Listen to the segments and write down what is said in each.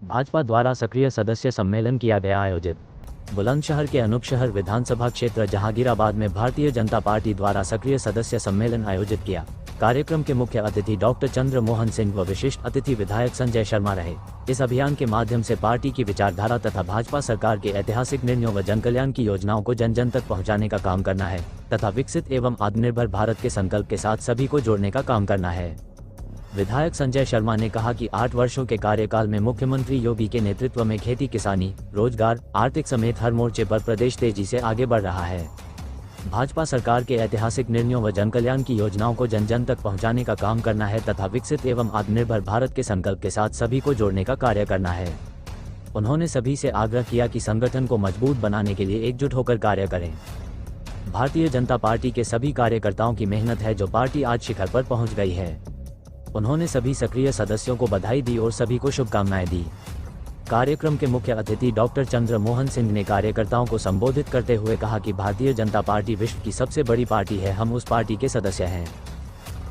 भाजपा द्वारा सक्रिय सदस्य सम्मेलन किया गया आयोजित। बुलंदशहर के अनूप शहर विधानसभा क्षेत्र जहांगीराबाद में भारतीय जनता पार्टी द्वारा सक्रिय सदस्य सम्मेलन आयोजित किया। कार्यक्रम के मुख्य अतिथि डॉक्टर चंद्र मोहन सिंह व विशिष्ट अतिथि विधायक संजय शर्मा रहे। इस अभियान के माध्यम से पार्टी की विचारधारा तथा भाजपा सरकार के ऐतिहासिक निर्णयों व जनकल्याण की योजनाओं को जन जन तक पहुंचाने का काम करना है तथा विकसित एवं आत्मनिर्भर भारत के संकल्प के साथ सभी को जोड़ने का काम करना है। विधायक संजय शर्मा ने कहा कि 8 वर्षों के कार्यकाल में मुख्यमंत्री योगी के नेतृत्व में खेती किसानी, रोजगार, आर्थिक समेत हर मोर्चे पर प्रदेश तेजी से आगे बढ़ रहा है। भाजपा सरकार के ऐतिहासिक निर्णयों व जनकल्याण की योजनाओं को जन जन तक पहुंचाने का काम करना है तथा विकसित एवं आत्मनिर्भर भारत के संकल्प के साथ सभी को जोड़ने का कार्य करना है। उन्होंने सभी से आग्रह किया कि संगठन को मजबूत बनाने के लिए एकजुट होकर कार्य करें। भारतीय जनता पार्टी के सभी कार्यकर्ताओं की मेहनत है जो पार्टी आज शिखर पर पहुंच गई है। उन्होंने सभी सक्रिय सदस्यों को बधाई दी और सभी को शुभकामनाएं दी। कार्यक्रम के मुख्य अतिथि डॉक्टर चंद्र मोहन सिंह ने कार्यकर्ताओं को संबोधित करते हुए कहा कि भारतीय जनता पार्टी विश्व की सबसे बड़ी पार्टी है। हम उस पार्टी के सदस्य हैं।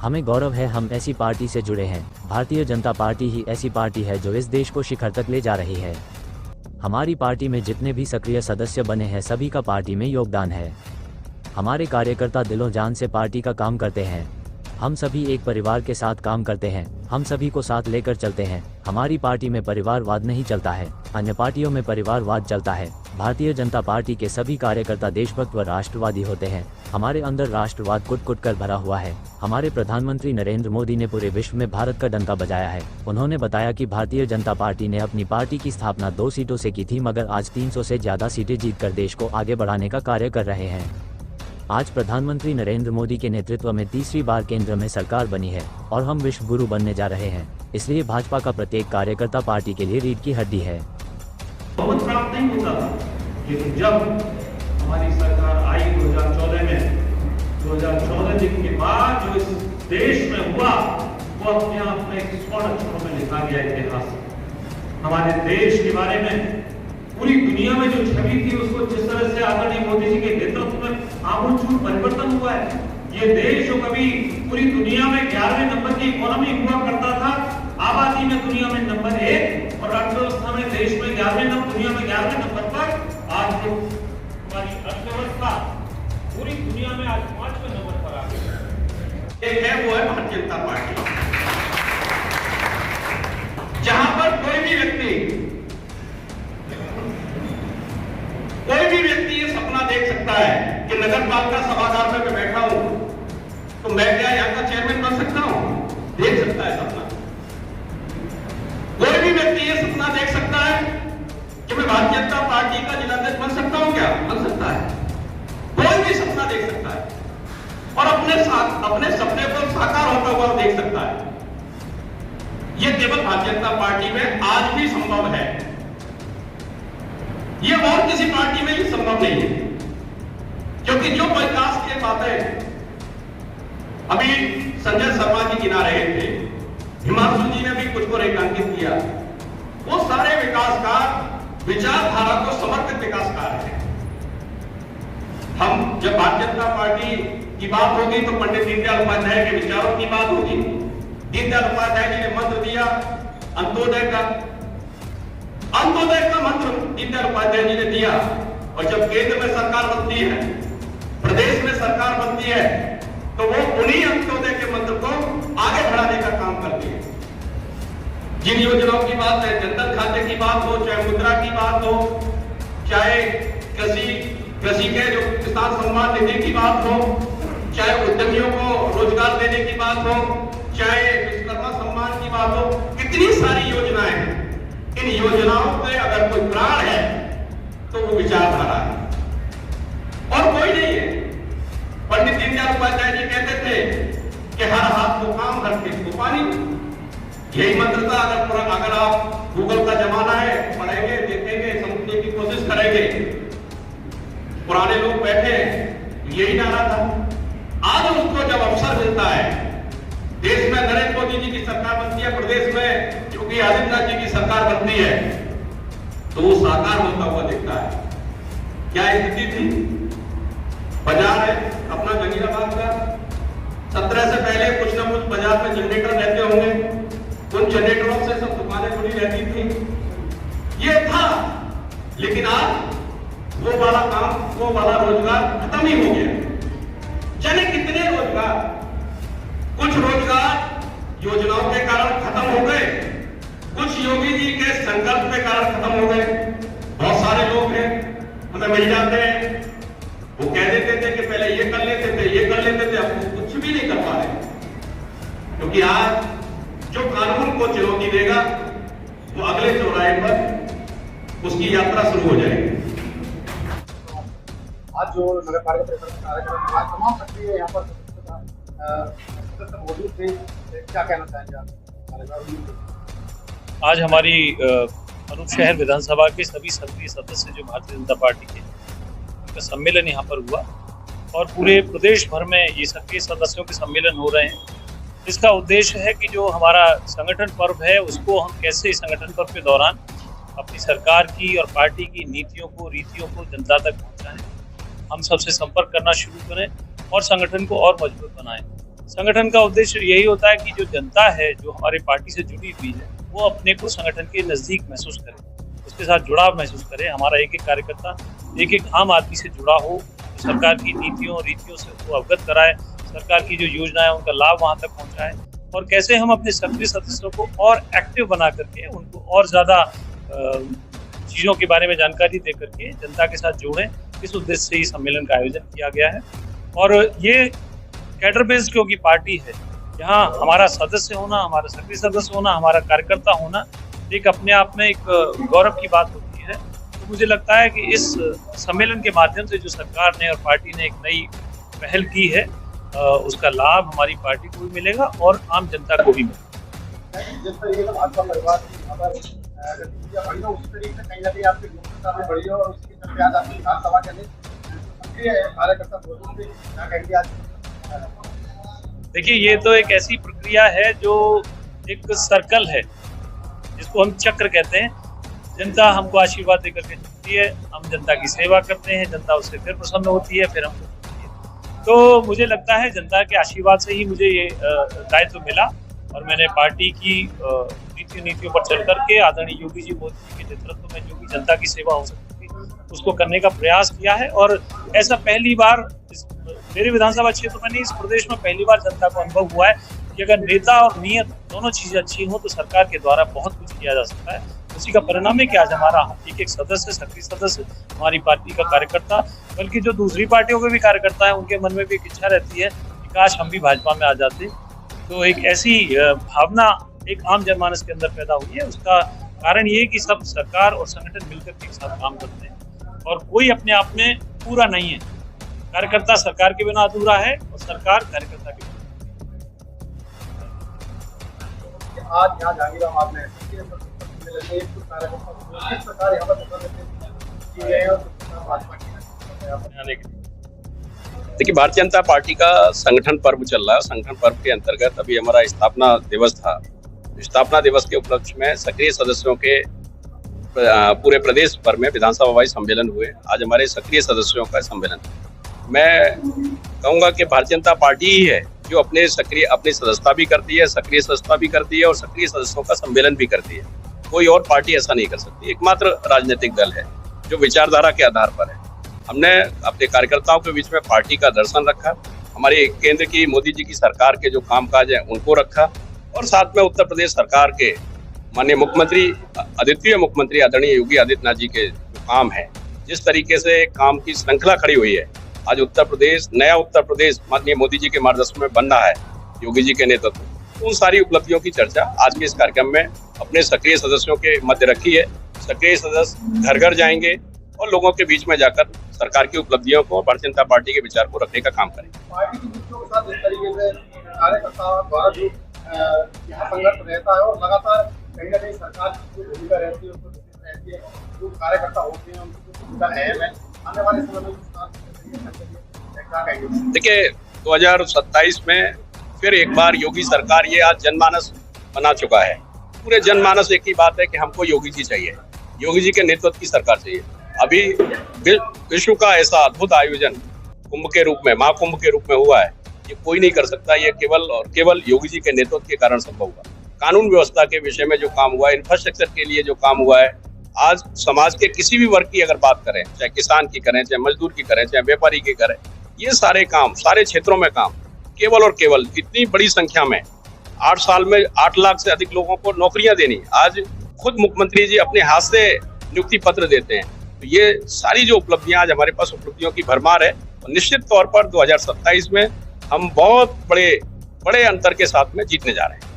हमें गौरव है हम ऐसी पार्टी से जुड़े हैं। भारतीय जनता पार्टी ही ऐसी पार्टी है जो इस देश को शिखर तक ले जा रही है। हमारी पार्टी में जितने भी सक्रिय सदस्य बने हैं सभी का पार्टी में योगदान है। हमारे कार्यकर्ता दिलों जान से पार्टी का काम करते हैं। हम सभी एक परिवार के साथ काम करते हैं। हम सभी को साथ लेकर चलते हैं। हमारी पार्टी में परिवारवाद नहीं चलता है, अन्य पार्टियों में परिवारवाद चलता है। भारतीय जनता पार्टी के सभी कार्यकर्ता देशभक्त व राष्ट्रवादी होते हैं। हमारे अंदर राष्ट्रवाद कुट-कुट कर भरा हुआ है। हमारे प्रधानमंत्री नरेंद्र मोदी ने पूरे विश्व में भारत का डंका बजाया है। उन्होंने बताया कि भारतीय जनता पार्टी ने अपनी पार्टी की स्थापना 2 सीटों से की थी, मगर आज 300 से ज्यादा सीटें जीतकर देश को आगे बढ़ाने का कार्य कर रहे हैं। आज प्रधानमंत्री नरेंद्र मोदी के नेतृत्व में तीसरी बार केंद्र में सरकार बनी है और हम विश्व गुरु बनने जा रहे हैं। इसलिए भाजपा का प्रत्येक कार्यकर्ता पार्टी के लिए रीढ़ की हड्डी है। बहुत प्राप्त नहीं होता था, लेकिन जब हमारी सरकार आई 2014 में, 2014 दिन के बाद जो इस देश में हुआ वो अपने आप में एक स्वर्ण अक्षरों में लिखा गया इतिहास। हमारे देश के बारे में पूरी दुनिया में जो छवि थी उसको जिस तरह से आदरणीय मोदी जी के नेतृत्व में आमूल परिवर्तन हुआ है। ये देश जो कभी पूरी दुनिया में 11वें नंबर की इकोनॉमी हुआ करता था, आबादी में दुनिया में नंबर 1 और अर्थव्यवस्था में देश में 11वें नंबर, दुनिया में 11वें नंबर पर, आज जो हमारी अर्थव्यवस्था पूरी दुनिया में आज 5वें नंबर पर आ गई। एक है वो है भारतीय जनता पार्टी, जहां पर कोई भी व्यक्ति ये सपना देख सकता है कि नगर पालिका सभागार में मैं बैठा हूं तो मैं क्या यहां का चेयरमैन बन सकता हूं? देख सकता है सपना। कोई भी व्यक्ति ये सपना देख सकता है कि मैं भारतीय जनता पार्टी का जिलाध्यक्ष बन सकता हूं क्या? बन सकता है। कोई भी सपना देख सकता है और अपने सपने को साकार होता हुआ देख सकता है। यह केवल भारतीय जनता पार्टी में आज भी संभव है। ये और किसी पार्टी में ही संभव नहीं है, क्योंकि जो विकास की बातें अभी संजय शर्मा जी गिना रहे थे, हिमांशु जी ने भी कुछ को रेखांकित किया, वो सारे विकासकार विचारधारा को समर्पित विकासकार हैं। हम जब भारतीय जनता पार्टी की बात होगी तो पंडित दीनदयाल उपाध्याय के विचारों की बात होगी। दीनदयाल उपाध्याय जी ने मंत्र दिया अंत्योदय का मंत्र दीनदयाल उपाध्याय जी ने दिया, और जब केंद्र में सरकार बनती है, प्रदेश में सरकार बनती है, तो वो उन्हीं अंत्योदय के मंत्र को आगे बढ़ाने का काम करती है। जिन योजनाओं की बात है, जनधन खाते की बात हो, चाहे मुद्रा की बात हो, चाहे कृषि के जो किसान सम्मान निधि की बात हो, चाहे उद्यमियों को रोजगार देने की बात हो, चाहे विश्वकर्मा सम्मान की बात हो, कितनी सारी योजनाएं हैं। इन योजनाओं पे अगर कोई प्राण है तो वो विचारधारा है और कोई नहीं है। पंडित दीनदयाल उपाध्याय जी कहते थे कि हर हाथ को काम, हर खेत को पानी। यही मंत्र था। अगर आप गूगल का जमाना है, पढ़ेंगे, देखेंगे, समझने की कोशिश करेंगे, पुराने लोग बैठे हैं, यही नारा था। आज उसको जब अवसर मिलता है, देश में नरेंद्र मोदी जी की सरकार बनती है, प्रदेश में योगी आदित्यनाथ जी की सरकार बनती है, तो वो साकार होता हुआ दिखता है। क्या स्थिति थी? बाजार है अपना जहांगीराबाद का, 17 से पहले कुछ ना कुछ बाजार में जनरेटर रहते होंगे, उन जनरेटरों से सब दुकानें खुली रहती थी। लेकिन आज वो वाला काम, वो वाला रोजगार खत्म ही हो गया। जाने कितने रोजगार, कुछ रोजगार योजनाओं के कारण खत्म हो गए, कुछ योगी जी के संकल्प के कारण खत्म हो गए। बहुत सारे लोग हैं, हमें मिल जाते हैं, वो कह देते थे कि पहले ये कर लेते थे, ये कर लेते थे, अब वो कुछ भी नहीं कर पा रहे। क्योंकि आज जो कानून को चुनौती देगा वो अगले चौराहे पर उसकी यात्रा शुरू हो जाएगी। आज जो नगर पालिका परिषद कार्यक्रम, आज तमाम सक्रिय यहाँ पर सदस्य मौजूद थे, क्या कहना चाहेंगे आप? आज हमारी अनूप शहर विधानसभा के सभी सक्रिय सदस्य जो भारतीय जनता पार्टी के, उनका सम्मेलन यहाँ पर हुआ और पूरे प्रदेश भर में ये सक्रिय सदस्यों के सम्मेलन हो रहे हैं। इसका उद्देश्य है कि जो हमारा संगठन पर्व है उसको हम कैसे इस संगठन पर्व के दौरान अपनी सरकार की और पार्टी की नीतियों को, रीतियों को जनता तक पहुँचाएं, हम सबसे संपर्क करना शुरू करें और संगठन को और मजबूत बनाएं। संगठन का उद्देश्य यही होता है कि जो जनता है, जो हमारी पार्टी से जुड़ी हुई है, वो अपने को संगठन के नज़दीक महसूस करे, उसके साथ जुड़ाव महसूस करे। हमारा एक एक कार्यकर्ता एक एक आम आदमी से जुड़ा हो, सरकार की नीतियों रीतियों से उसको अवगत कराए, सरकार की जो योजना है उनका लाभ वहाँ तक पहुँचाए और कैसे हम अपने सक्रिय सदस्यों को और एक्टिव बना करके उनको और ज़्यादा चीज़ों के बारे में जानकारी दे करके जनता के साथ जोड़ें। इस उद्देश्य से ही सम्मेलन का आयोजन किया गया है। और ये कैडर बेस्ड क्योंकि पार्टी है, यहाँ हमारा सदस्य होना, हमारा सक्रिय सदस्य होना, हमारा कार्यकर्ता होना एक अपने आप में एक गौरव की बात होती है। तो मुझे लगता है कि इस सम्मेलन के माध्यम से जो सरकार ने और पार्टी ने एक नई पहल की है, उसका लाभ हमारी पार्टी को भी मिलेगा और आम जनता को भी मिलेगा। जिस तरीके से आपका परिवार गतिविधियां बढ़ी हो, उस तरीके से कहीं ना कहीं आपकी लोकप्रियता में बढ़ी हो और उसकी चलते आज आपकी विधानसभा के लिए सक्रिय कार्यकर्ता मौजूद थे, क्या कहेंगे आज? देखिए, ये तो एक ऐसी प्रक्रिया है जो एक सर्कल है जिसको हम चक्र कहते हैं। जनता हमको आशीर्वाद देकर के चलती है, हम जनता की सेवा करते हैं, जनता उससे फिर प्रसन्न होती है, फिर हमको होती है। तो मुझे लगता है जनता के आशीर्वाद से ही मुझे ये दायित्व मिला और मैंने पार्टी की नीतियों पर चल करके आदरणीय योगी जी मोदी जी के नेतृत्व में जो भी जनता की सेवा हो सकती थी उसको करने का प्रयास किया है। और ऐसा पहली बार मेरे विधानसभा क्षेत्र में नहीं, इस प्रदेश में पहली बार जनता को अनुभव हुआ है कि अगर नेता और नीयत दोनों चीजें अच्छी हों तो सरकार के द्वारा बहुत कुछ किया जा सकता है। उसी का परिणाम है कि आज हमारा एक एक सदस्य, सक्रिय सदस्य, हमारी पार्टी का कार्यकर्ता, बल्कि जो दूसरी पार्टियों के भी कार्यकर्ता है, उनके मन में भी एक इच्छा रहती है कि काश हम भी भाजपा में आ जाते। तो एक ऐसी भावना एक आम जनमानस के अंदर पैदा हुई है। उसका कारण ये है कि सब सरकार और संगठन मिलकर एक साथ काम करते हैं और कोई अपने आप में पूरा नहीं है। कार्यकर्ता सरकार के बिना अधूरा है और सरकार कार्यकर्ता के बिना। आज यहाँ जहांगीराबाद में देखिए, भारतीय जनता पार्टी का संगठन पर्व चल रहा है। संगठन पर्व के अंतर्गत अभी हमारा स्थापना दिवस था। स्थापना दिवस के उपलक्ष्य में सक्रिय सदस्यों के पूरे प्रदेश भर में विधानसभा वाइज सम्मेलन हुए। आज हमारे सक्रिय सदस्यों का सम्मेलन। मैं कहूँगा कि भारतीय जनता पार्टी ही है जो अपनी सदस्यता भी करती है, सक्रिय सदस्यता भी करती है और सक्रिय सदस्यों का सम्मेलन भी करती है। कोई और पार्टी ऐसा नहीं कर सकती। एकमात्र राजनीतिक दल है जो विचारधारा के आधार पर है। हमने अपने कार्यकर्ताओं के बीच में पार्टी का दर्शन रखा, हमारे केंद्र की मोदी जी की सरकार के जो कामकाज है उनको रखा और साथ में उत्तर प्रदेश सरकार के माननीय मुख्यमंत्री, अद्वितीय मुख्यमंत्री आदरणीय योगी आदित्यनाथ जी के जो काम है, जिस तरीके से काम की श्रृंखला खड़ी हुई है, आज उत्तर प्रदेश, नया उत्तर प्रदेश माननीय मोदी जी के मार्गदर्शन में बन रहा है, योगी जी के नेतृत्व। उन सारी उपलब्धियों की चर्चा आज के इस कार्यक्रम में अपने सक्रिय सदस्यों के मध्य रखी है। सक्रिय सदस्य घर घर जाएंगे और लोगों के बीच में जाकर सरकार की उपलब्धियों को, भारतीय जनता पार्टी के विचार को रखने का काम करेंगे। पार्टी की नीतियों के साथ जिस तरीके से कार्यकर्ता द्वारा जो यहाँ संघर्ष रहता है और लगातार कहीं ना कहीं सरकार की जो भूमिका रहती है उसको रहती है, जो कार्यकर्ता होते हैं उनकी भूमिका अहम है। आने वाले समय में क्या कहेंगे? देखिए, 2027 में फिर एक बार योगी सरकार, ये आज जनमानस बना चुका है। पूरे जनमानस एक ही बात है कि हमको योगी जी चाहिए, योगी जी के नेतृत्व की सरकार चाहिए। अभी विश्व का ऐसा अद्भुत आयोजन कुंभ के रूप में, महाकुंभ के रूप में हुआ है, ये कोई नहीं कर सकता। ये केवल और केवल योगी जी के नेतृत्व के कारण संभव हुआ। कानून व्यवस्था के विषय में जो काम हुआ है, इंफ्रास्ट्रक्चर के लिए जो काम हुआ है, आज समाज के किसी भी वर्ग की अगर बात करें, चाहे किसान की करें, चाहे मजदूर की करें, चाहे व्यापारी की करें, ये सारे काम, सारे क्षेत्रों में काम केवल और केवल इतनी बड़ी संख्या में 8 साल में 8 लाख से अधिक लोगों को नौकरियां देनी, आज खुद मुख्यमंत्री जी अपने हाथ से नियुक्ति पत्र देते हैं। तो ये सारी जो उपलब्धियां आज हमारे पास उपलब्धियों की भरमार है, और निश्चित तौर पर 2027 में हम बहुत बड़े अंतर के साथ में जीतने जा रहे हैं।